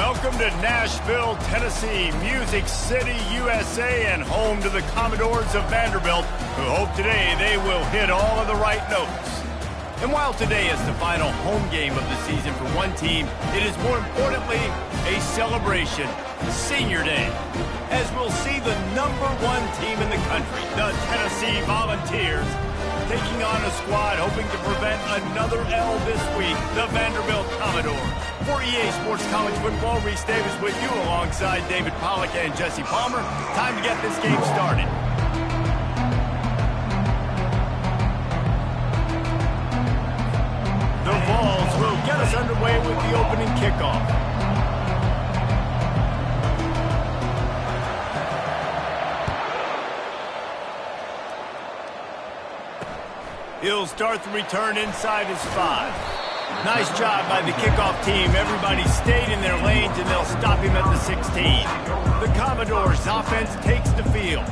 Welcome to Nashville, Tennessee, Music City, USA, and home to the Commodores of Vanderbilt, who hope today they will hit all of the right notes. And while today is the final home game of the season for one team, it is more importantly a celebration, Senior Day, as we'll see the #1 team in the country, the Tennessee Volunteers, taking on a squad hoping to prevent another L this week, the Vanderbilt Commodores. For EA Sports College Football, Reese Davis with you alongside David Pollack and Jesse Palmer. Time to get this game started. The Vols will get us underway with the opening kickoff. He'll start the return inside his 5. Nice job by the kickoff team. Everybody stayed in their lanes, and they'll stop him at the 16. The Commodores' offense takes the field.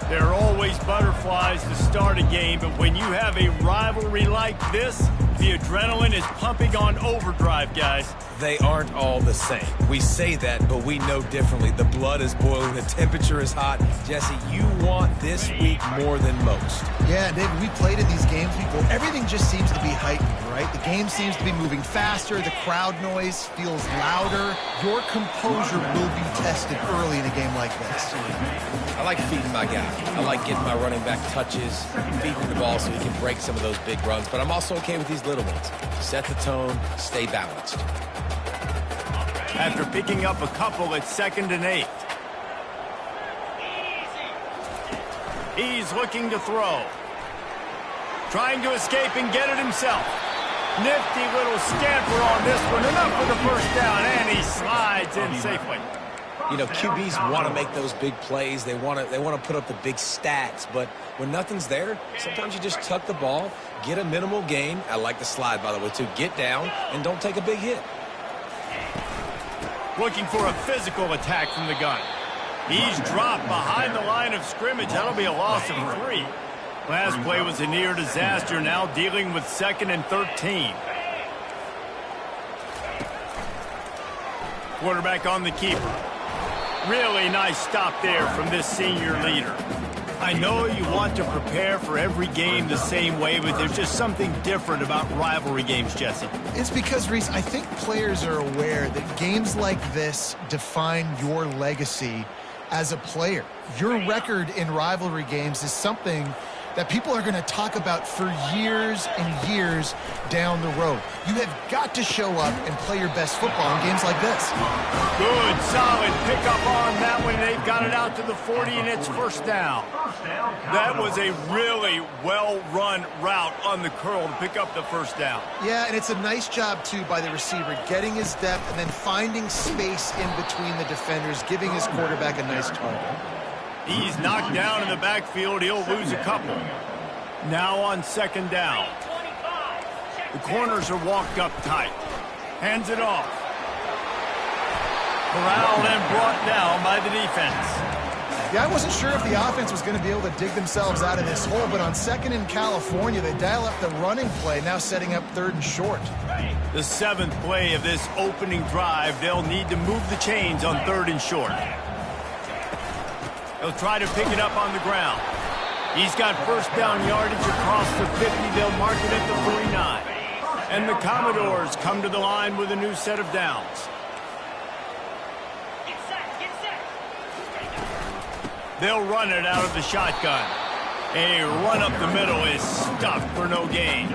There are always butterflies to start a game, but when you have a rivalry like this, the adrenaline is pumping on overdrive, guys. They aren't all the same. We say that, but we know differently. The blood is boiling, the temperature is hot. Jesse, you want this week more than most. Yeah, David, we played in these games before. Everything just seems to be heightened, right? The game seems to be moving faster. The crowd noise feels louder. Your composure will be tested early in a game like this. I like feeding my guy. I like getting my running back touches, feeding the ball so he can break some of those big runs. But I'm also okay with these little ones. Set the tone, stay balanced. After picking up a couple, it's 2nd and 8. He's looking to throw. Trying to escape and get it himself. Nifty little scamper on this one. Enough for the first down, and he slides in safely. You know, QBs want to make those big plays. They want to put up the big stats. But when nothing's there, sometimes you just tuck the ball, get a minimal gain. I like the slide, by the way, too. Get down and don't take a big hit. Looking for a physical attack from the gun. He's dropped behind the line of scrimmage. That'll be a loss of 3. Last play was a near disaster. Now dealing with 2nd and 13. Quarterback on the keeper. Really nice stop there from this senior leader. I know you want to prepare for every game the same way, but there's just something different about rivalry games, Jesse. It's because, Reese, I think players are aware that games like this define your legacy as a player. Your record in rivalry games is something that people are going to talk about for years and years down the road. You have got to show up and play your best football in games like this. Good, solid pickup on that one. They've got it out to the 40, and it's 1st down. That was a really well-run route on the curl to pick up the 1st down. Yeah, and it's a nice job, too, by the receiver, getting his depth and then finding space in between the defenders, giving his quarterback a nice target. He's knocked down in the backfield. He'll lose a couple. Now on 2nd down. The corners are walked up tight. Hands it off. Corralled and brought down by the defense. Yeah, I wasn't sure if the offense was going to be able to dig themselves out of this hole, but on 2nd in California, they dial up the running play, now setting up 3rd and short. The 7th play of this opening drive, they'll need to move the chains on 3rd and short. He'll try to pick it up on the ground. He's got 1st down yardage across the 50. They'll mark it at the 49. And the Commodores come to the line with a new set of downs. They'll run it out of the shotgun. A run up the middle is stuffed for no gain.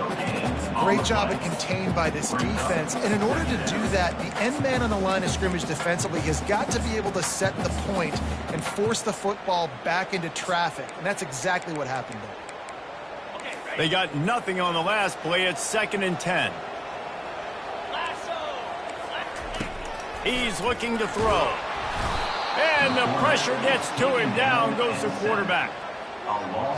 Great job at contained by this defense. And in order to do that, the end man on the line of scrimmage defensively has got to be able to set the point and force the football back into traffic. And that's exactly what happened there. They got nothing on the last play. It's 2nd and 10. He's looking to throw. And the pressure gets to him. Down goes the quarterback.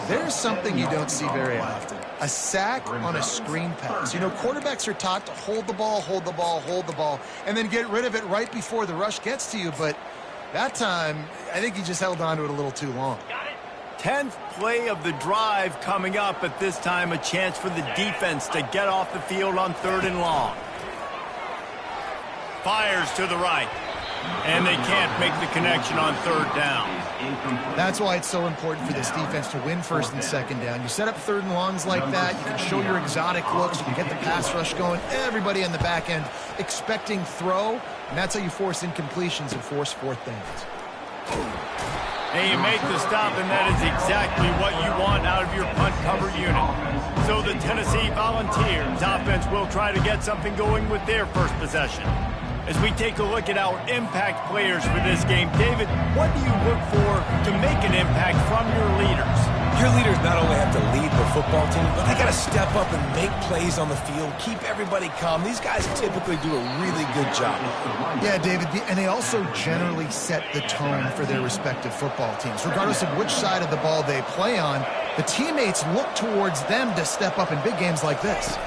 There's something you don't see very often. A sack on a screen pass. You know, quarterbacks are taught to hold the ball, hold the ball, hold the ball, and then get rid of it right before the rush gets to you. But that time, I think he just held on to it a little too long. 10th play of the drive coming up, but this time a chance for the defense to get off the field on 3rd and long. Fires to the right. And they can't make the connection on third down. That's why it's so important for this defense to win first and second down. You set up third and longs like that, you can show your exotic looks, you can get the pass rush going, everybody on the back end expecting throw, and that's how you force incompletions and force fourth downs. And you make the stop, and that is exactly what you want out of your punt cover unit. So the Tennessee Volunteers offense will try to get something going with their first possession. As we take a look at our impact players for this game, David, what do you look for to make an impact from your leaders? Your leaders not only have to lead the football team, but they got to step up and make plays on the field, keep everybody calm. These guys typically do a really good job. Yeah, David, and they also generally set the tone for their respective football teams. Regardless of which side of the ball they play on, the teammates look towards them to step up in big games like this.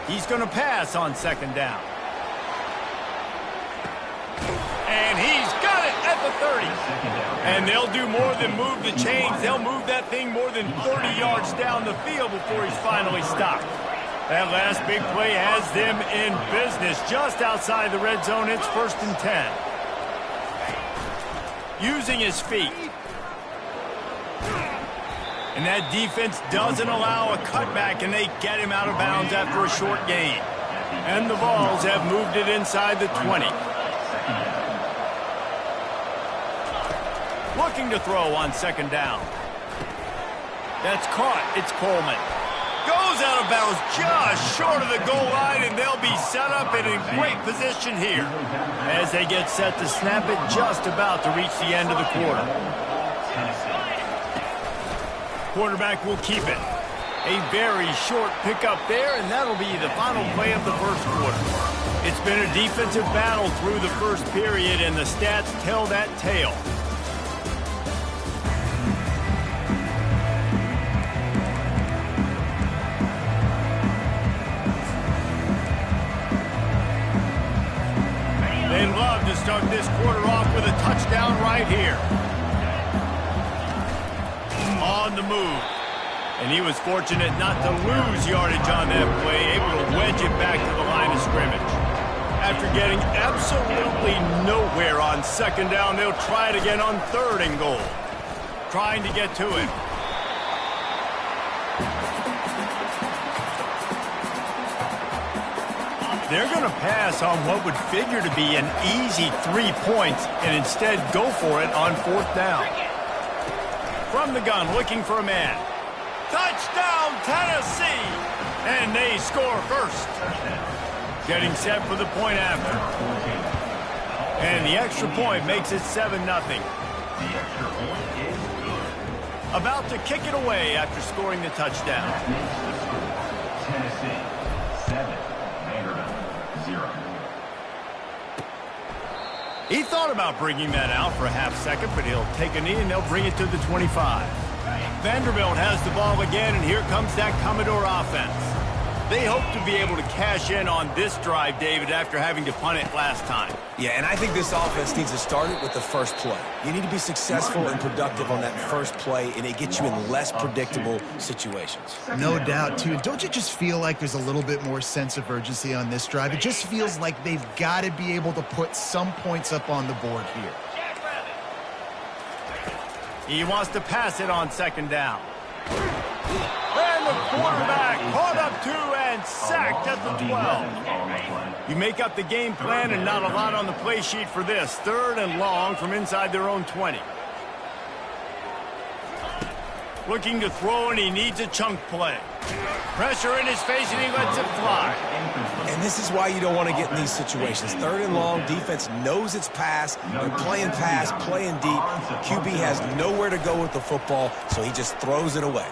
He's going to pass on second down. And he's got it at the 30. And they'll do more than move the chains. They'll move that thing more than 30 yards down the field before he's finally stopped. That last big play has them in business just outside the red zone. It's 1st and 10. Using his feet. And that defense doesn't allow a cutback, and they get him out of bounds after a short gain. And the Vols have moved it inside the 20. Looking to throw on second down. That's caught. It's Coleman. Goes out of bounds just short of the goal line, and they'll be set up and in great position here as they get set to snap it just about to reach the end of the quarter. Quarterback will keep it. A very short pickup there, and that'll be the final play of the first quarter. It's been a defensive battle through the first period, and the stats tell that tale. They'd love to start this quarter off with a touchdown right here. On the move. And he was fortunate not to lose yardage on that play, able to wedge it back to the line of scrimmage. After getting absolutely nowhere on second down, they'll try it again on third and goal. Trying to get to it. They're going to pass on what would figure to be an easy 3 points and instead go for it on fourth down. From the gun, looking for a man. Touchdown, Tennessee! And they score first. Getting set for the point after. And the extra point makes it 7-0. About to kick it away after scoring the touchdown. Tennessee, 7. He thought about bringing that out for a half second, but he'll take a knee and they'll bring it to the 25. Vanderbilt has the ball again, and here comes that Commodore offense. They hope to be able to cash in on this drive, David, after having to punt it last time. Yeah, and I think this offense needs to start it with the first play. You need to be successful and productive on that first play, and it gets you in less predictable situations. No doubt, too. Don't you just feel like there's a little bit more sense of urgency on this drive? It just feels like they've got to be able to put some points up on the board here. He wants to pass it on second down. And the quarterback caught up to and sacked at the 12. You make up the game plan and not a lot on the play sheet for this. Third and long from inside their own 20. Looking to throw, and he needs a chunk play. Pressure in his face, and he lets it fly. And this is why you don't want to get in these situations. Third and long, defense knows it's pass. They're playing pass, playing deep. QB has nowhere to go with the football, so he just throws it away.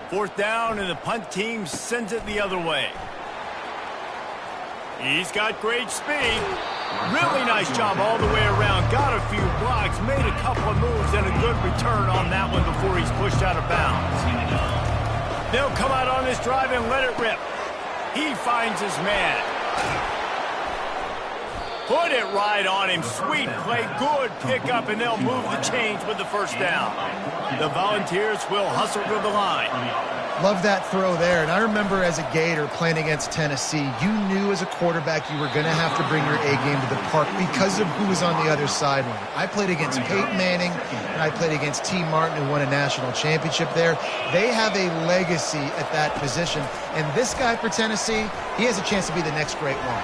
Fourth down, and the punt team sends it the other way. He's got great speed. Really nice job all the way around. Got a few blocks, made a couple of moves, and a good return on that one before he's pushed out of bounds. They'll come out on this drive and let it rip. He finds his man. Put it right on him. Sweet play, good pickup, and they'll move the chains with the first down. The Volunteers will hustle to the line. Love that throw there. And I remember as a Gator playing against Tennessee, you knew as a quarterback you were going to have to bring your A game to the park because of who was on the other sideline. I played against Peyton Manning, and I played against T. Martin, who won a national championship there. They have a legacy at that position. And this guy for Tennessee, he has a chance to be the next great one.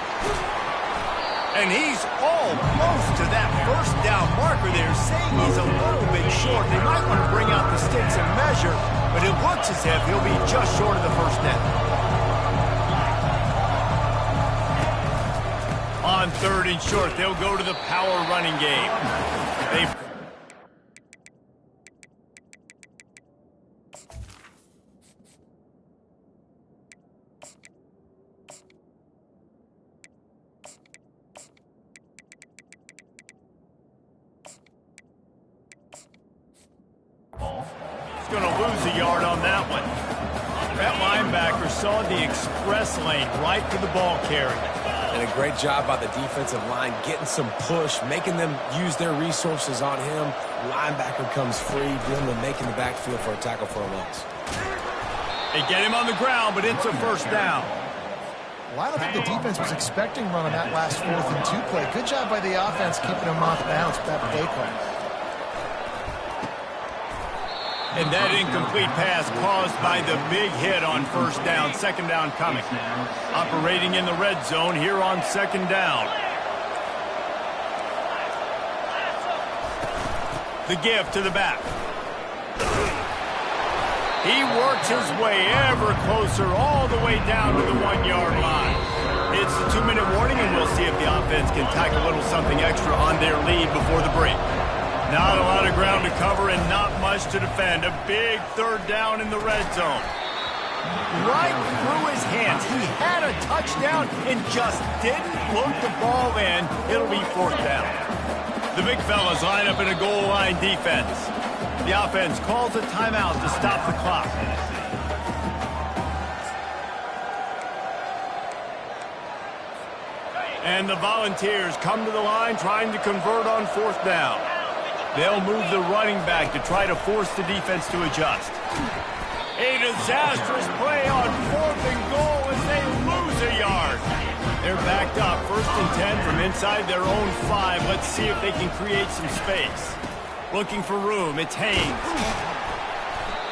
And he's almost to that first down marker there, saying he's a little bit short. They might want to bring out the sticks and measure, but it looks as if he'll be just short of the first down. On 3rd and short, they'll go to the power running game. Going to lose a yard on that one. That linebacker saw the express lane right to the ball carrier. And a great job by the defensive line getting some push, making them use their resources on him. Linebacker comes free, giving them making the backfield for a tackle for a loss. They get him on the ground, but it's a first down. Well, I don't think the defense was expecting run on that last 4th and 2 play. Good job by the offense keeping them off bounds with that play call. And that incomplete pass caused by the big hit on first down. 2nd down coming. Operating in the red zone here on 2nd down. The give to the back. He works his way ever closer all the way down to the 1-yard line. It's the 2-minute warning, and we'll see if the offense can tack a little something extra on their lead before the break. Not a lot of ground to cover and not much to defend. A big 3rd down in the red zone. Right through his hands. He had a touchdown and just didn't look the ball in. It'll be 4th down. The big fellas line up in a goal line defense. The offense calls a timeout to stop the clock. And the Volunteers come to the line trying to convert on 4th down. They'll move the running back to try to force the defense to adjust. A disastrous play on 4th and goal as they lose a yard. They're backed up, 1st and 10 from inside their own 5. Let's see if they can create some space. Looking for room, it's Haynes.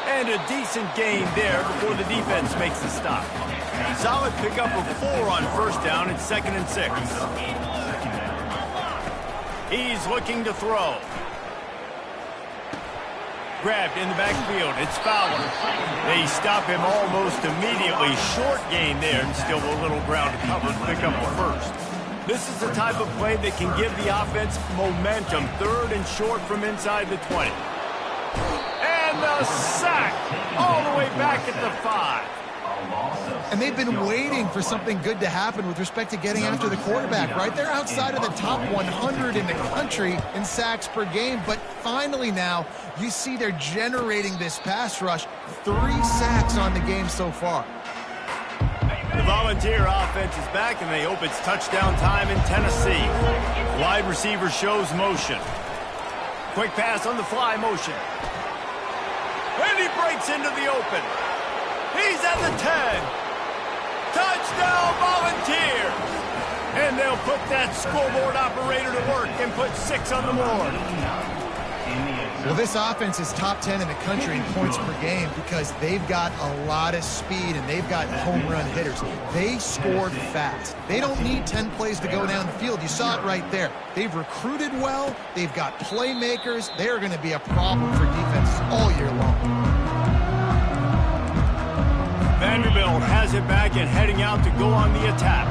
And a decent gain there before the defense makes the stop. Solid pickup of 4 on 1st down. It's 2nd and 6. He's looking to throw. Grabbed in the backfield. It's Fowler. They stop him almost immediately. Short gain there, and still a little ground to cover to pick up the 1st. This is the type of play that can give the offense momentum. 3rd and short from inside the 20. And the sack all the way back at the 5. And they've been waiting for something good to happen with respect to getting after the quarterback, right? They're outside of the top 100 in the country in sacks per game, but finally now you see they're generating this pass rush. 3 sacks on the game so far. The Volunteer offense is back, and they hope it's touchdown time in Tennessee. Wide receiver shows motion. Quick pass on the fly motion. And he breaks into the open. He's at the 10. Touchdown, Volunteers! And they'll put that scoreboard operator to work and put 6 on the board. Well, this offense is top 10 in the country in points per game because they've got a lot of speed and they've got home run hitters. They scored fast. They don't need 10 plays to go down the field. You saw it right there. They've recruited well. They've got playmakers. They're going to be a problem for defenses all year long. Vanderbilt has it back and heading out to go on the attack.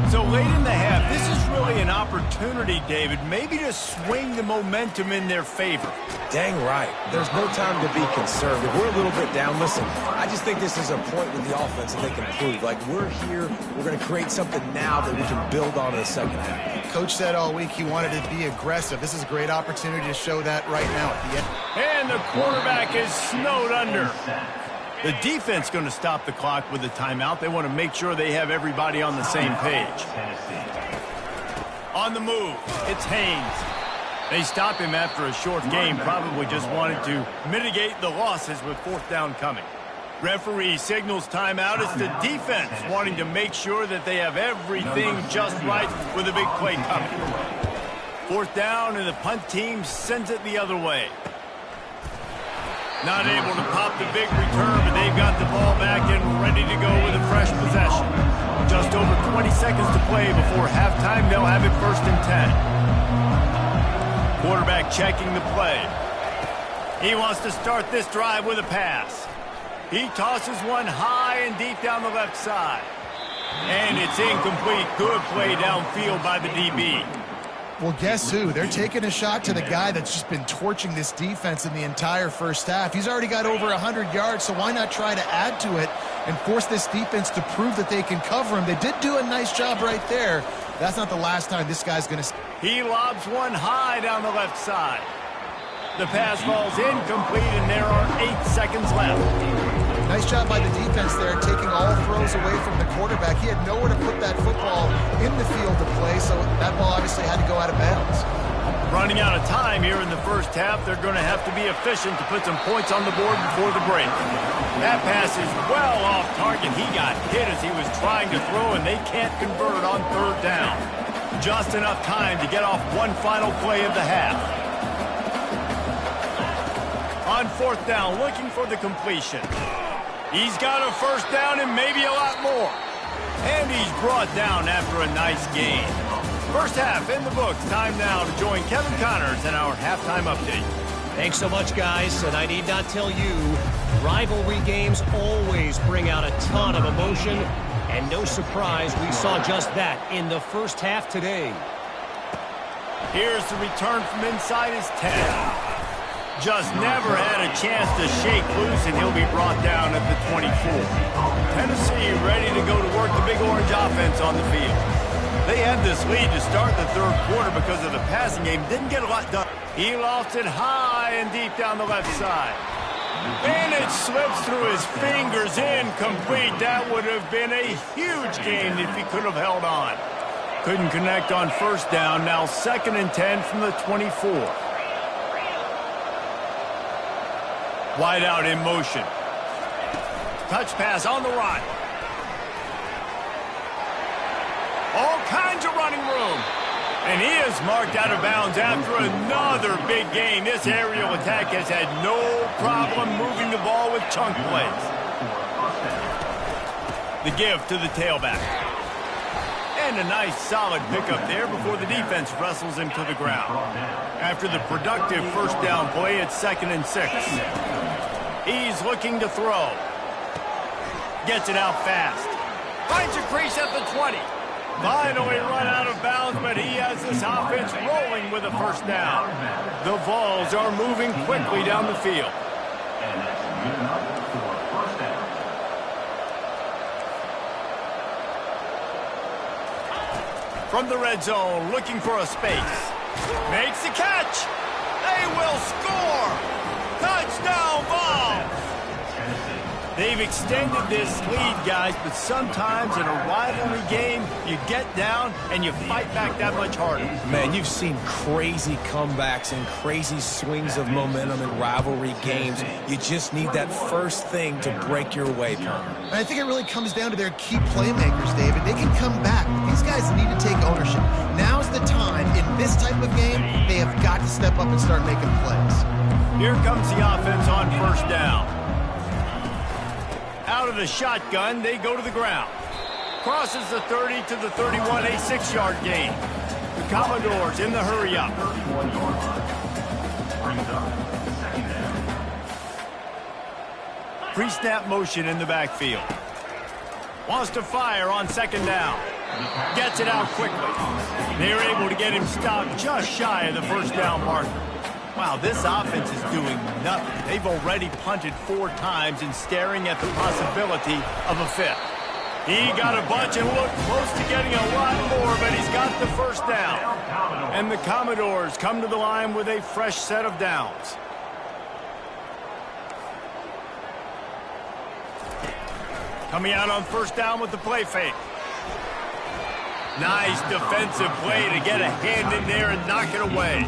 So late in the half, this is really an opportunity, David, maybe to swing the momentum in their favor. Dang right. There's no time to be concerned. If we're a little bit down, listen, I just think this is a point with the offense that they can prove. Like, we're here, we're going to create something now that we can build on in the second half. Coach said all week he wanted to be aggressive. This is a great opportunity to show that right now at the end. And the quarterback is snowed under. The defense going to stop the clock with a timeout. They want to make sure they have everybody on the same page. On the move, it's Haynes. They stop him after a short game, probably just wanted to mitigate the losses with fourth down coming. Referee signals timeout. It's the defense wanting to make sure that they have everything just right with a big play coming. Fourth down, and the punt team sends it the other way. Not able to pop the big return, but they've got the ball back and ready to go with a fresh possession. Just over 20 seconds to play before halftime. They'll have it 1st and 10. Quarterback checking the play. He wants to start this drive with a pass. He tosses one high and deep down the left side. And it's incomplete. Good play downfield by the DB. Well, guess who? They're taking a shot to the guy that's just been torching this defense in the entire first half. He's already got over 100 yards, so why not try to add to it and force this defense to prove that they can cover him? They did do a nice job right there. That's not the last time this guy's going to... He lobs one high down the left side. The pass falls incomplete, and there are 8 seconds left. Nice job by the defense there, taking all throws away from the quarterback. He had nowhere to put that football in the field to play, so that ball obviously had to go out of bounds. Running out of time here in the first half, they're going to have to be efficient to put some points on the board before the break. That pass is well off target. He got hit as he was trying to throw, and they can't convert on 3rd down. Just enough time to get off one final play of the half. On 4th down, looking for the completion. He's got a 1st down and maybe a lot more. And he's brought down after a nice gain. First half in the books. Time now to join Kevin Connors in our halftime update. Thanks so much, guys. And I need not tell you, rivalry games always bring out a ton of emotion. And no surprise, we saw just that in the first half today. Here's the return from inside his 10. Just never had a chance to shake loose, and he'll be brought down at the 24. Tennessee ready to go to work the Big Orange offense on the field. They had this lead to start the 3rd quarter because of the passing game. Didn't get a lot done. He lost it high and deep down the left side. And it slips through his fingers, incomplete. That would have been a huge gain if he could have held on. Couldn't connect on 1st down. Now 2nd and 10 from the 24. Wide out in motion. Touch pass on the run. All kinds of running room. And he is marked out of bounds after another big gain. This aerial attack has had no problem moving the ball with chunk plays. The give to the tailback. And a nice solid pickup there before the defense wrestles him to the ground. After the productive 1st down play, it's 2nd and 6. He's looking to throw. Gets it out fast. Finds a crease at the 20. Finally run out of bounds, but he has this offense rolling with a 1st down. The Vols are moving quickly down the field. From the red zone, looking for a space. Makes the catch. They will score. Touchdown, Vols! They've extended this lead, guys, but sometimes in a rivalry game, you get down and you fight back that much harder. Man, you've seen crazy comebacks and crazy swings of momentum in rivalry games. You just need that first thing to break your way, Palmer. And I think it really comes down to their key playmakers, David. They can come back, but these guys need to take ownership. Now's the time. In this type of game, they have got to step up and start making plays. Here comes the offense on 1st down. Out of the shotgun, they go to the ground. Crosses the 30 to the 31, a 6-yard gain. The Commodores in the hurry-up. Pre-snap motion in the backfield. Wants to fire on 2nd down. Gets it out quickly. They're able to get him stopped just shy of the 1st down marker. Wow, this offense is doing nothing. They've already punted 4 times and staring at the possibility of a 5th. He got a bunch and looked close to getting a lot more, but he's got the 1st down. And the Commodores come to the line with a fresh set of downs. Coming out on 1st down with the play fake. Nice defensive play to get a hand in there and knock it away.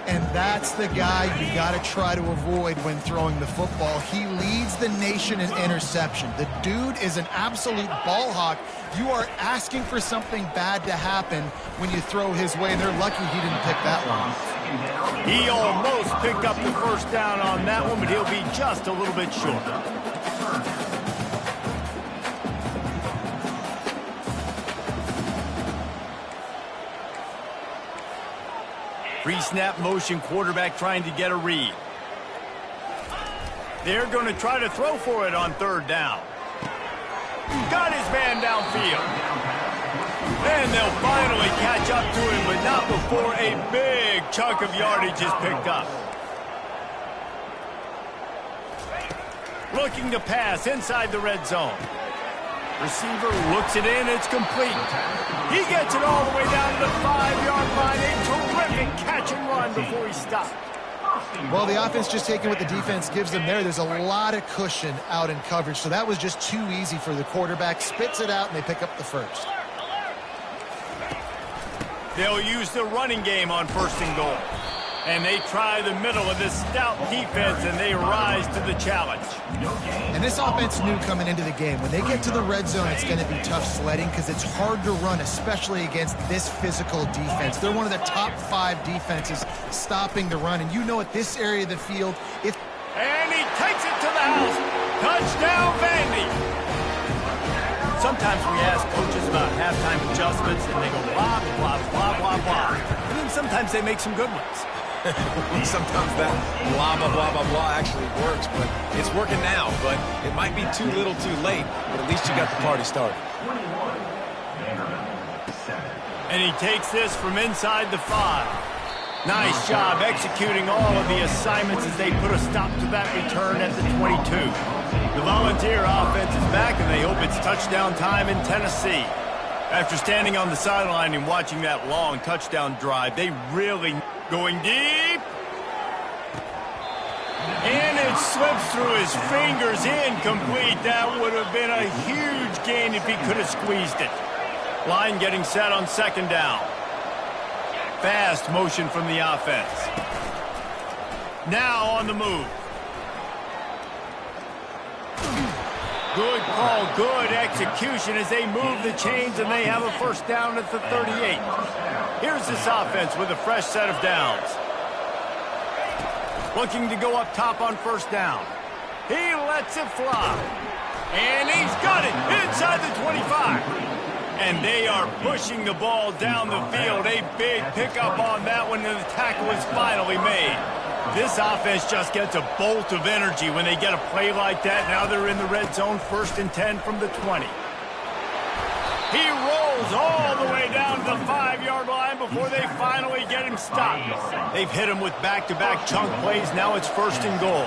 And that's the guy you got to try to avoid when throwing the football. He leads the nation in interception. The dude is an absolute ball hawk. You are asking for something bad to happen when you throw his way. They're lucky he didn't pick that one. He almost picked up the first down on that one, but he'll be just a little bit short. Pre-snap motion, quarterback trying to get a read. They're going to try to throw for it on third down. Got his man downfield. And they'll finally catch up to him, but not before a big chunk of yardage is picked up. Looking to pass inside the red zone. Receiver looks it in, it's complete. He gets it all the way down to the 5-yard line. A terrific catch and run before he stopped. Well, the offense just taking what the defense gives them there. There's a lot of cushion out in coverage, so that was just too easy for the quarterback. Spits it out, and they pick up the first. They'll use the running game on first and goal. And they try the middle of this stout defense, and they rise to the challenge. And this offense knew coming into the game, when they get to the red zone, it's going to be tough sledding because it's hard to run, especially against this physical defense. They're one of the top 5 defenses stopping the run. And you know at this area of the field, and he takes it to the house. Touchdown, Vandy. Sometimes we ask coaches about halftime adjustments, and they go blah, blah, blah, blah, blah. And then sometimes they make some good ones. Sometimes that blah, blah, blah, blah, blah actually works, but it's working now. But it might be too little too late, but at least you got the party started. And he takes this from inside the 5. Nice job executing all of the assignments as they put a stop to that return at the 22. The Volunteer offense is back, and they hope it's touchdown time in Tennessee. After standing on the sideline and watching that long touchdown drive, they really going deep. And it slips through his fingers, incomplete. That would have been a huge gain if he could have squeezed it. Line getting set on second down. Fast motion from the offense. Now on the move. Good call, good execution as they move the chains, and they have a first down at the 38. Here's this offense with a fresh set of downs. Looking to go up top on first down. He lets it fly. And he's got it inside the 25. And they are pushing the ball down the field. A big pickup on that one, and the tackle is finally made. This offense just gets a bolt of energy when they get a play like that. Now they're in the red zone, 1st and 10 from the 20. He rolls all the way down to the 5-yard line before they finally get him stopped. They've hit him with back-to-back chunk plays. Now it's 1st and goal.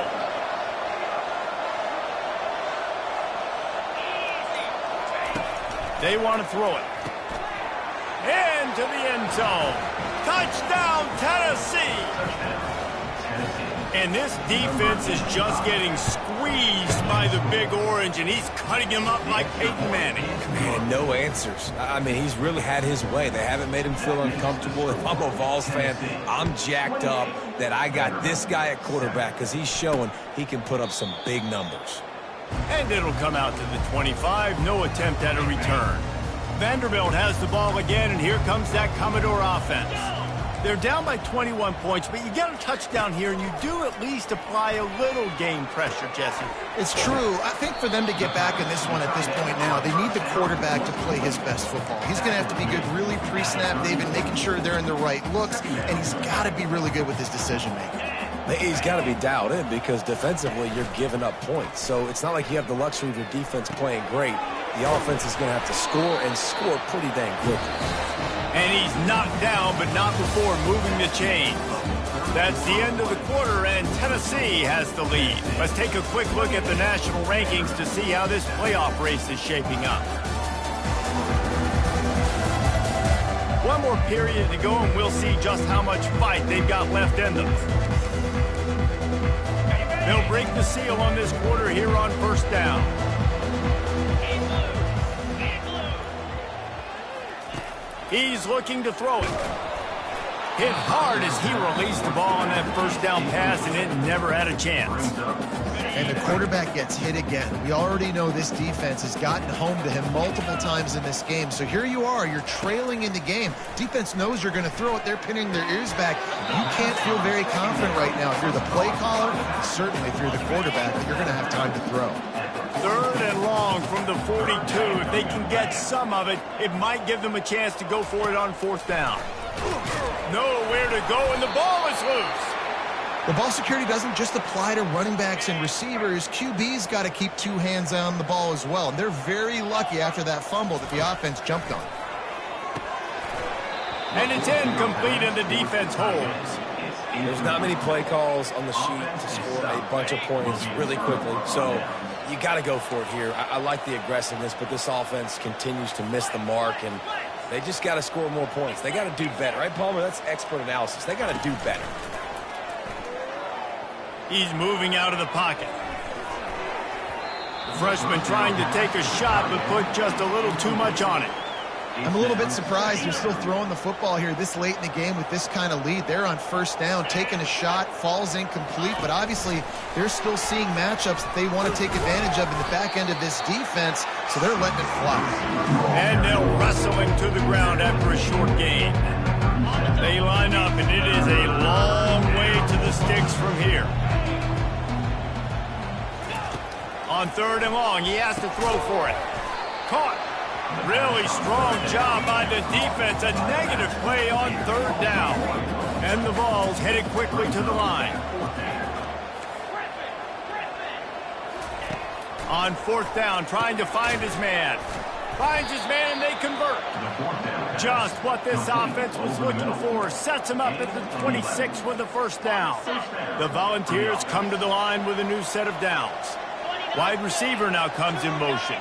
They want to throw it. Into the end zone. Touchdown, Tennessee! And this defense is just getting squeezed by the Big Orange, and he's cutting him up like Peyton Manning. Man, no answers. I mean, he's really had his way. They haven't made him feel uncomfortable. If I'm a Vols fan, I'm jacked up that I got this guy at quarterback because he's showing he can put up some big numbers. And it'll come out to the 25. No attempt at a return. Vanderbilt has the ball again, and here comes that Commodore offense. They're down by 21 points, but you get a touchdown here, and you do at least apply a little game pressure, Jesse. It's true. I think for them to get back in this one at this point now, they need the quarterback to play his best football. He's going to have to be good really pre-snap, David, making sure they're in the right looks, and he's got to be really good with his decision-making. He's got to be dialed in because defensively you're giving up points. So it's not like you have the luxury of your defense playing great. The offense is going to have to score and score pretty dang quickly. And he's knocked down, but not before moving the chains. That's the end of the quarter, and Tennessee has the lead. Let's take a quick look at the national rankings to see how this playoff race is shaping up. One more period to go, and we'll see just how much fight they've got left in them. They'll break the seal on this quarter here on first down. He's looking to throw it. Hit hard as he released the ball on that first down pass, and it never had a chance. And the quarterback gets hit again. We already know this defense has gotten home to him multiple times in this game. So here you are, you're trailing in the game. Defense knows you're going to throw it. They're pinning their ears back. You can't feel very confident right now. If you're the play caller, certainly if you're the quarterback, you're going to have time to throw. 3rd and long from the 42. If they can get some of it, it might give them a chance to go for it on 4th down. Nowhere to go, and the ball is loose. The ball security doesn't just apply to running backs and receivers. QB's got to keep 2 hands on the ball as well. And they're very lucky after that fumble that the offense jumped on. And it's incomplete, and the defense holds. There's not many play calls on the sheet to score a bunch of points really quickly. So you got to go for it here. I like the aggressiveness, but this offense continues to miss the mark, and they just got to score more points. They got to do better. Right, Palmer? That's expert analysis. They got to do better. He's moving out of the pocket. The freshman trying to take a shot, but put just a little too much on it. I'm a little bit surprised you're still throwing the football here this late in the game with this kind of lead. They're on 1st down, taking a shot, falls incomplete, but obviously they're still seeing matchups that they want to take advantage of in the back end of this defense, so they're letting it fly. And they'll wrestle him to the ground after a short gain. They line up, and it is a long way to the sticks from here. On 3rd and long, he has to throw for it. Caught. Really strong job by the defense. A negative play on 3rd down. And the ball's headed quickly to the line. On 4th down, trying to find his man. Finds his man, and they convert. Just what this offense was looking for. Sets him up at the 26 with the 1st down. The Volunteers come to the line with a new set of downs. Wide receiver now comes in motion.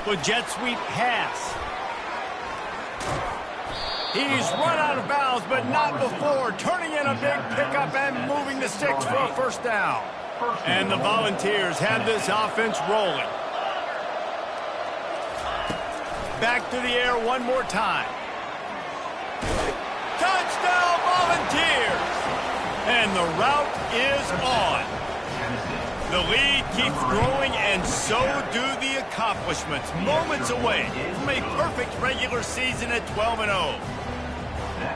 The jet sweep pass. He's run out of bounds, but not before. Turning in a big pickup and moving the sticks for a 1st down. And the Volunteers have this offense rolling. Back to the air one more time. Touchdown, Volunteers! And the route is on. The lead keeps growing, and so do the accomplishments. Moments away from a perfect regular season at 12-0.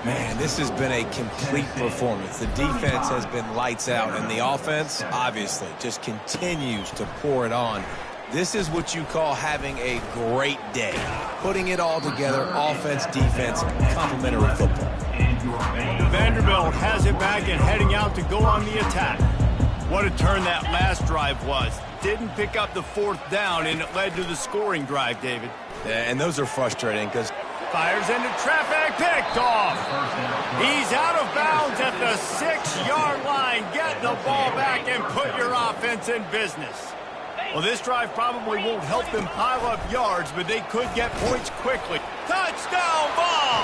Man, this has been a complete performance. The defense has been lights out, and the offense, obviously, just continues to pour it on. This is what you call having a great day. Putting it all together, offense, defense, complementary football. Vanderbilt has it back and heading out to go on the attack. What a turn that last drive was. Didn't pick up the 4th down, and it led to the scoring drive, David. Yeah, and those are frustrating because fires into traffic, picked off. He's out of bounds at the 6-yard line. Get the ball back and put your offense in business. Well, this drive probably won't help them pile up yards, but they could get points quickly. Touchdown ball!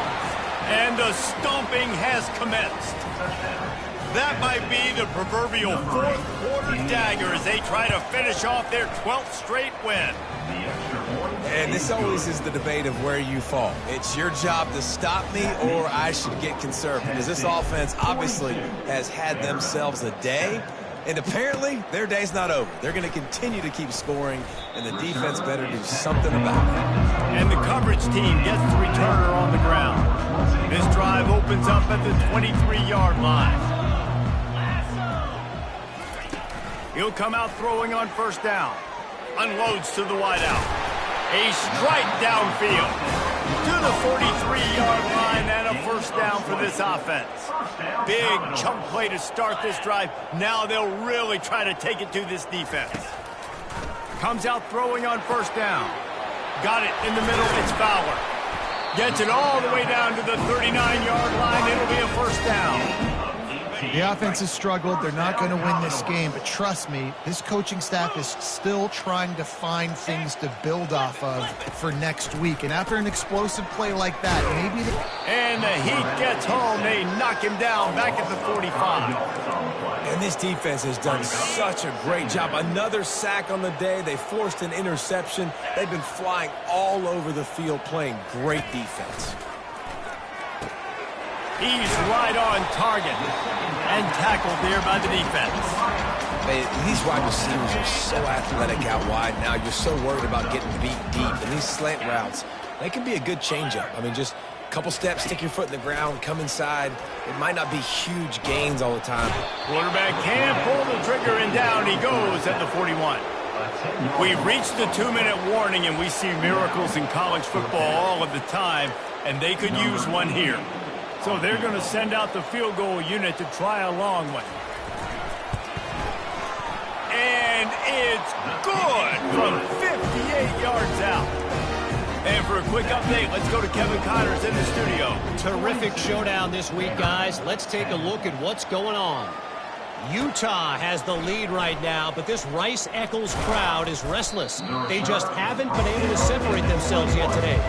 And the stomping has commenced. That might be the proverbial 4th quarter dagger as they try to finish off their 12th straight win. And this always is the debate of where you fall. It's your job to stop me, or I should get conservative. Because this offense obviously has had themselves a day, and apparently their day's not over. They're going to continue to keep scoring, and the defense better do something about it. And the coverage team gets the returner on the ground. This drive opens up at the 23-yard line. He'll come out throwing on 1st down. Unloads to the wideout. A strike downfield to the 43-yard line, and a 1st down for this offense. Big chunk play to start this drive. Now they'll really try to take it to this defense. Comes out throwing on 1st down. Got it in the middle. It's Fowler. Gets it all the way down to the 39-yard line. It'll be a 1st down. The offense has struggled. They're not going to win this game, but trust me, this coaching staff is still trying to find things to build off of for next week. And after an explosive play like that, maybe and the Heat gets home. They knock him down back at the 45. And this defense has done such a great job. Another sack on the day. They forced an interception. They've been flying all over the field playing great defense. He's right on target and tackled there by the defense. Hey, these wide receivers are so athletic out wide now. You're so worried about getting beat deep. And these slant routes, they can be a good changeup. I mean, just a couple steps, stick your foot in the ground, come inside. It might not be huge gains all the time. Quarterback can pull the trigger, and down he goes at the 41. We've reached the 2-minute warning, and we see miracles in college football all of the time, and they could use one here. So they're going to send out the field goal unit to try a long one. And it's good from 58 yards out. And for a quick update, let's go to Kevin Connors in the studio. Terrific showdown this week, guys. Let's take a look at what's going on. Utah has the lead right now, but this Rice-Eccles crowd is restless. They just haven't been able to separate themselves yet today.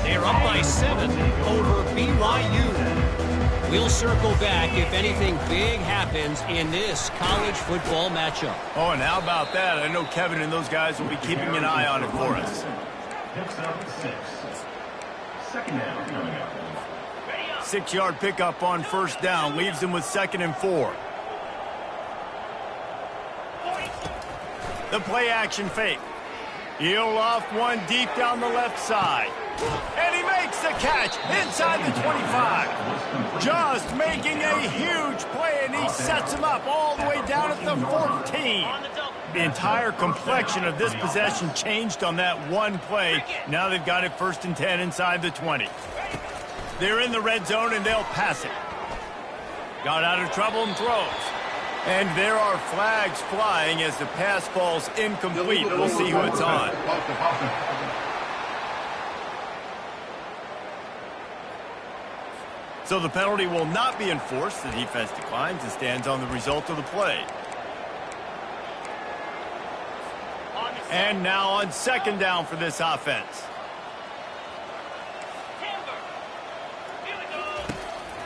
They're up by 7 over BYU. We'll circle back if anything big happens in this college football matchup. Oh, and how about that? I know Kevin and those guys will be keeping an eye on it for us. Picks up 6. Second down coming up. 6-yard pickup on first down leaves them with 2nd and 4. The play action fake. He'll off one deep down the left side. And he makes the catch inside the 25. Just making a huge play, and he sets him up all the way down at the 14. The entire complexion of this possession changed on that one play. Now they've got it 1st and 10 inside the 20. They're in the red zone, and they'll pass it. Got out of trouble and throws. And there are flags flying as the pass falls incomplete. We'll see who it's on. So the penalty will not be enforced. The defense declines and stands on the result of the play. And now on 2nd down for this offense.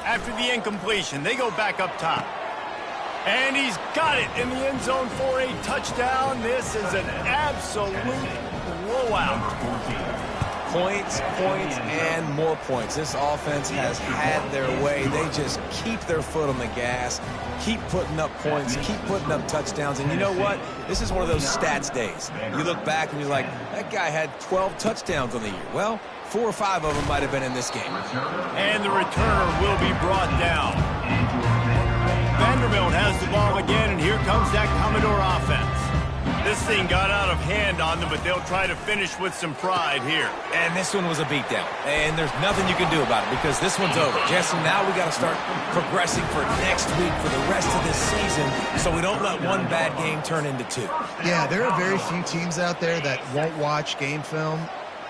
After the incompletion, they go back up top. And he's got it in the end zone for a touchdown. This is an absolute blowout. Points, and more points. This offense has had their way. They just keep their foot on the gas, keep putting up points, keep putting up touchdowns. And you know what? This is one of those stats days. You look back and you're like, that guy had 12 touchdowns on the year. Well, 4 or 5 of them might have been in this game. And the returner will be brought down. Vanderbilt has the ball again, and here comes that Commodore offense. This thing got out of hand on them, but they'll try to finish with some pride here. And this one was a beatdown. And there's nothing you can do about it because this one's over. Jesse, now we got to start progressing for next week for the rest of this season so we don't let one bad game turn into 2. Yeah, there are very few teams out there that won't watch game film,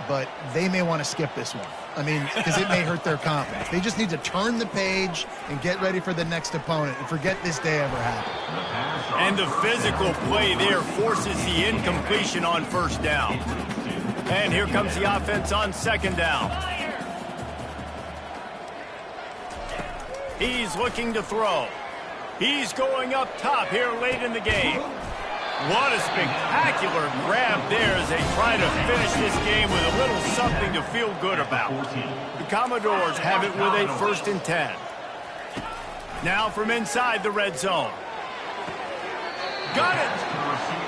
but they may want to skip this one. I mean, because it may hurt their confidence. They just need to turn the page and get ready for the next opponent and forget this day ever happened. And the physical play there forces the incompletion on 1st down. And here comes the offense on 2nd down. He's looking to throw. He's going up top here late in the game. What a spectacular grab there as they try to finish this game with a little something to feel good about. The Commodores have it with a 1st and 10. Now from inside the red zone. Got it!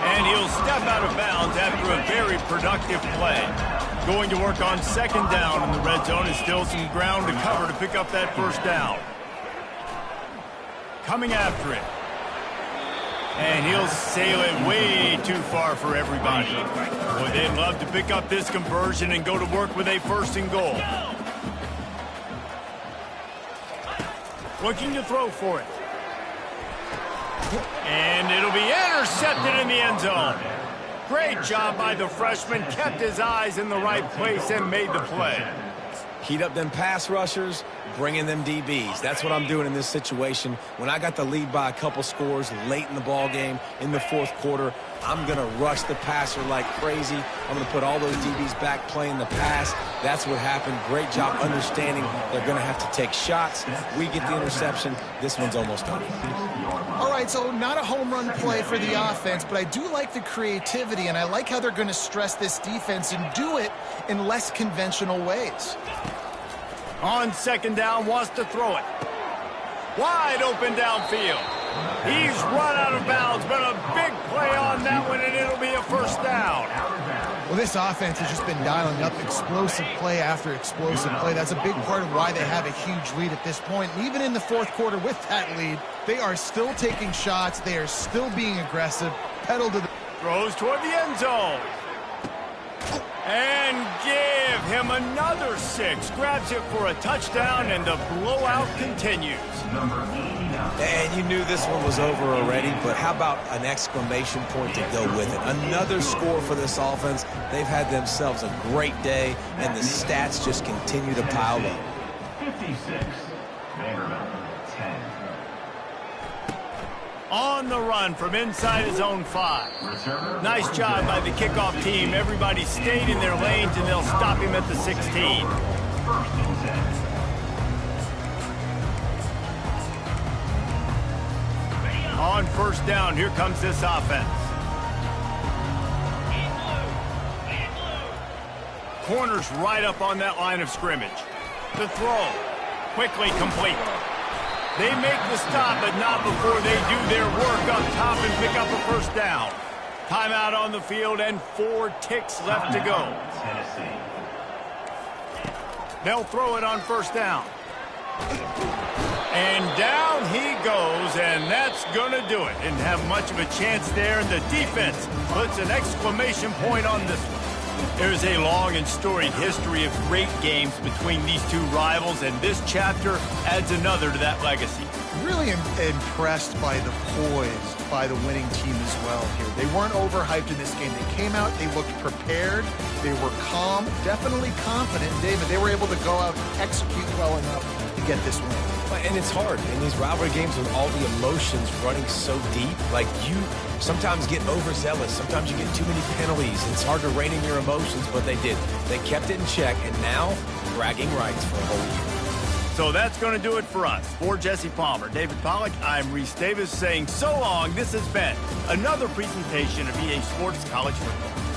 And he'll step out of bounds after a very productive play. Going to work on 2nd down in the red zone and still some ground to cover to pick up that 1st down. Coming after it. And he'll sail it way too far for everybody. Boy, they'd love to pick up this conversion and go to work with a 1st and goal. Looking to throw for it. And it'll be intercepted in the end zone. Great job by the freshman. Kept his eyes in the right place and made the play. Heat up them pass rushers, bring in them DBs. That's what I'm doing in this situation. When I got the lead by a couple scores late in the ball game in the 4th quarter, I'm going to rush the passer like crazy. I'm going to put all those DBs back playing the pass. That's what happened. Great job understanding they're going to have to take shots. We get the interception. This one's almost done. All right, so not a home run play for the offense, but I do like the creativity, and I like how they're going to stress this defense and do it in less conventional ways. On second down, wants to throw it. Wide open downfield. He's run out of bounds, but a big play on that one, and it'll be a first down. Well, this offense has just been dialing up explosive play after explosive play. That's a big part of why they have a huge lead at this point. And even in the fourth quarter with that lead, they are still taking shots. They are still being aggressive. Pedal to the... Throws toward the end zone. And give him another 6. Grabs it for a touchdown, and the blowout continues. And you knew this one was over already, but how about an exclamation point to go with it? Another score for this offense. They've had themselves a great day, and the stats just continue to pile up. 56, Vanderbilt, 10. On the run from inside his own 5. Nice job by the kickoff team. Everybody stayed in their lanes, and they'll stop him at the 16. First and 10. On first down, here comes this offense. Corners right up on that line of scrimmage. The throw, quickly complete. They make the stop, but not before they do their work up top and pick up a first down. Timeout on the field and 4 ticks left to go. They'll throw it on first down. And down he goes, and that's going to do it. Didn't have much of a chance there, and the defense puts an exclamation point on this one. There's a long and storied history of great games between these two rivals, and this chapter adds another to that legacy. Really impressed by the poise by the winning team as well here. They weren't overhyped in this game. They came out, they looked prepared, they were calm, definitely confident. David, they were able to go out and execute well enough to get this win. And it's hard in these rivalry games with all the emotions running so deep. Like, you sometimes get overzealous. Sometimes you get too many penalties. It's hard to rein in your emotions, but they did. They kept it in check, and now bragging rights for a whole year. So that's going to do it for us. For Jesse Palmer, David Pollack, I'm Reese Davis saying so long. This has been another presentation of EA Sports College Football.